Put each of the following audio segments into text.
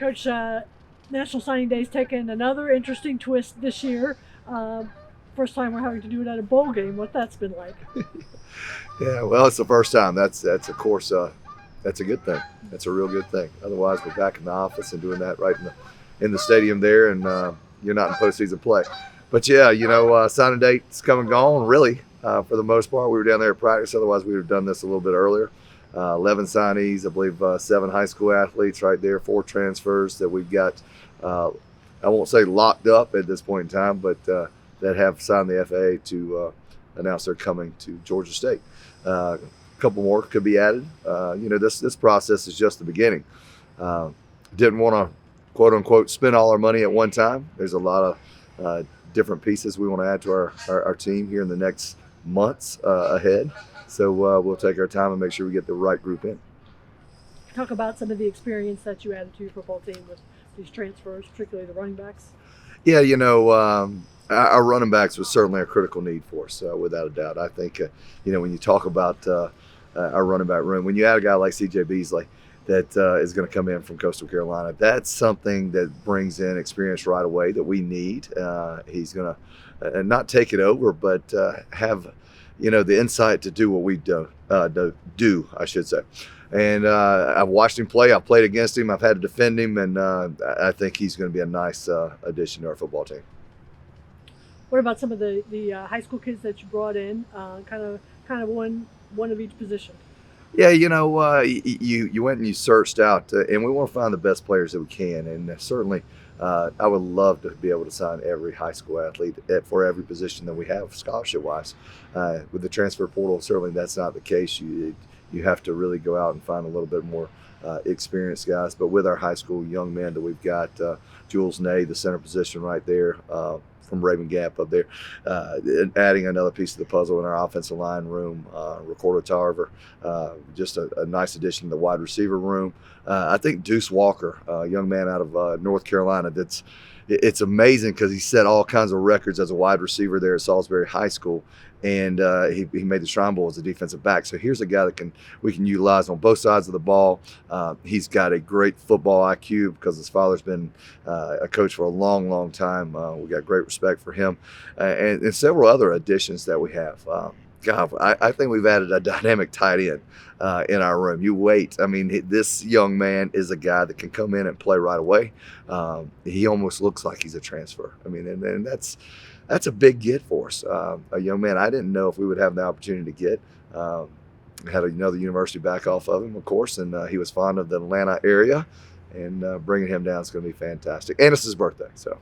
Coach, National Signing Day is taking another interesting twist this year. First time we're having to do it at a bowl game. What that's been like? Yeah, well, it's the first time. That's of course that's a good thing. That's a real good thing. Otherwise, we're back in the office and doing that right in the stadium there, and you're not in postseason play. But yeah, signing date's come and gone. Really, for the most part, we were down there at practice. Otherwise, we would have done this a little bit earlier. 11 signees, I believe 7 high school athletes right there, 4 transfers that we've got, I won't say locked up at this point in time, but that have signed the FAA to announce they're coming to Georgia State. A couple more could be added. This process is just the beginning. Didn't want to, quote unquote, spend all our money at one time. There's a lot of different pieces we want to add to our team here in the next months ahead. So we'll take our time and make sure we get the right group in. Talk about some of the experience that you added to your football team with these transfers, particularly the running backs. Yeah, our running backs was certainly a critical need for us, without a doubt. I think, when you talk about our running back room, when you add a guy like C.J. Beasley that is going to come in from Coastal Carolina, that's something that brings in experience right away that we need. He's going to not take it over, but have the insight to do what we do, I should say. And I've watched him play. I've played against him. I've had to defend him, and I think he's going to be a nice addition to our football team. What about some of the high school kids that you brought in? Kind of one of each position. Yeah, you went and you searched out, and we want to find the best players that we can. And certainly, I would love to be able to sign every high school athlete for every position that we have scholarship-wise. With the transfer portal, certainly that's not the case. You have to really go out and find a little bit more experienced guys. But with our high school young men that we've got, Jules Ney, the center position right there, from Raven Gap up there, adding another piece of the puzzle in our offensive line room. Ricardo Tarver, just a nice addition to the wide receiver room. I think Deuce Walker, a young man out of North Carolina, it's amazing because he set all kinds of records as a wide receiver there at Salisbury High School, and he made the Shrine Bowl as a defensive back. So here's a guy that we can utilize on both sides of the ball. He's got a great football IQ because his father's been a coach for a long, long time. We got great respect for him, and several other additions that we have. God, I think we've added a dynamic tight end in our room. You wait. I mean, this young man is a guy that can come in and play right away. He almost looks like he's a transfer. I mean, and that's a big get for us. A young man I didn't know if we would have the opportunity to get. Had another university back off of him, of course, and he was fond of the Atlanta area, and bringing him down is going to be fantastic. And it's his birthday, so.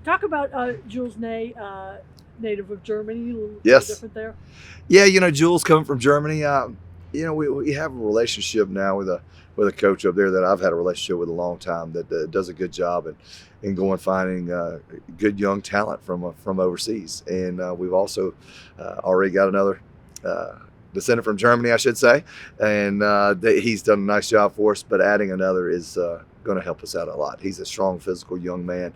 Talk about Jules Ney, native of Germany. A little yes. Different there. Yeah, Jules coming from Germany. We have a relationship now with a coach up there that I've had a relationship with a long time that does a good job in going finding good young talent from overseas. And we've also already got another descendant from Germany, I should say, and he's done a nice job for us. But adding another is going to help us out a lot. He's a strong, physical young man,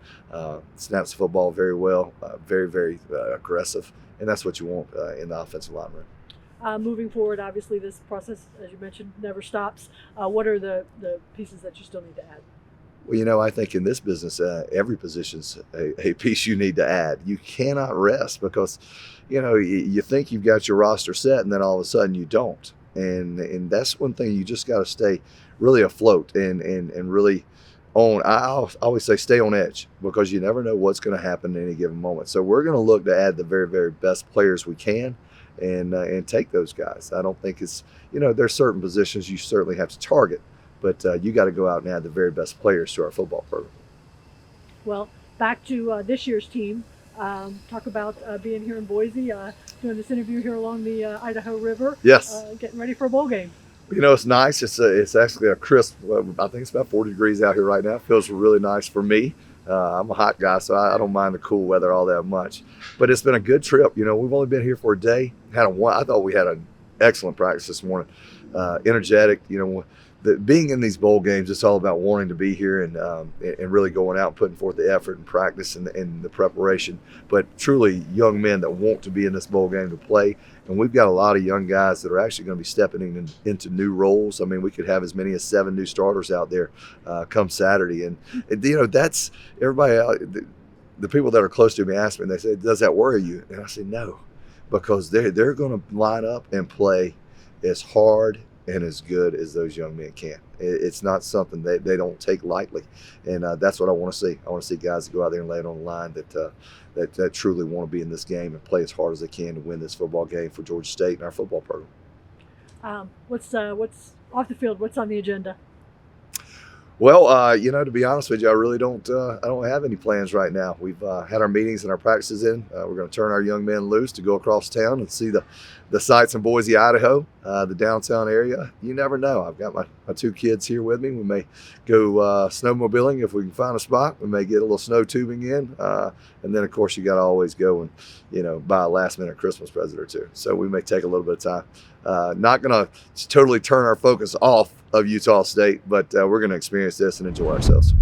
snaps the football very well, very, very aggressive, and that's what you want in the offensive line room. Moving forward, obviously, this process, as you mentioned, never stops. What are the pieces that you still need to add? Well, I think in this business, every position's a piece you need to add. You cannot rest because, you think you've got your roster set, and then all of a sudden you don't. And that's one thing you just got to stay really afloat and really on. I always say stay on edge because you never know what's going to happen at any given moment. So we're going to look to add the very, very best players we can and take those guys. I don't think it's, there's certain positions you certainly have to target, but you got to go out and add the very best players to our football program. Well, back to this year's team. Talk about being here in Boise, doing this interview here along the Idaho River. Yes. Getting ready for a bowl game. It's nice. It's actually a crisp, I think it's about 40 degrees out here right now. It feels really nice for me. I'm a hot guy, so I don't mind the cool weather all that much. But it's been a good trip. We've only been here for a day. I thought we had an excellent practice this morning. Energetic. being in these bowl games, it's all about wanting to be here and really going out and putting forth the effort and practice and the preparation. But truly, young men that want to be in this bowl game to play. And we've got a lot of young guys that are actually going to be stepping into new roles. I mean, we could have as many as 7 new starters out there come Saturday. And that's everybody. The people that are close to me ask me, and they say, "Does that worry you?" And I say, "No," because they're going to line up and play as hard and as good as those young men can. It's not something they don't take lightly, and that's what I want to see. I want to see guys that go out there and lay it on the line that truly want to be in this game and play as hard as they can to win this football game for Georgia State and our football program. What's off the field? What's on the agenda? Well, to be honest with you, I really don't. I don't have any plans right now. We've had our meetings and our practices in. We're going to turn our young men loose to go across town and see the sights in Boise, Idaho, the downtown area. You never know. I've got my 2 kids here with me. We may go snowmobiling if we can find a spot. We may get a little snow tubing in, and then of course you got to always go and buy a last minute Christmas present or 2. So we may take a little bit of time. Not going to totally turn our focus off of Utah State, but we're going to experience this and enjoy ourselves.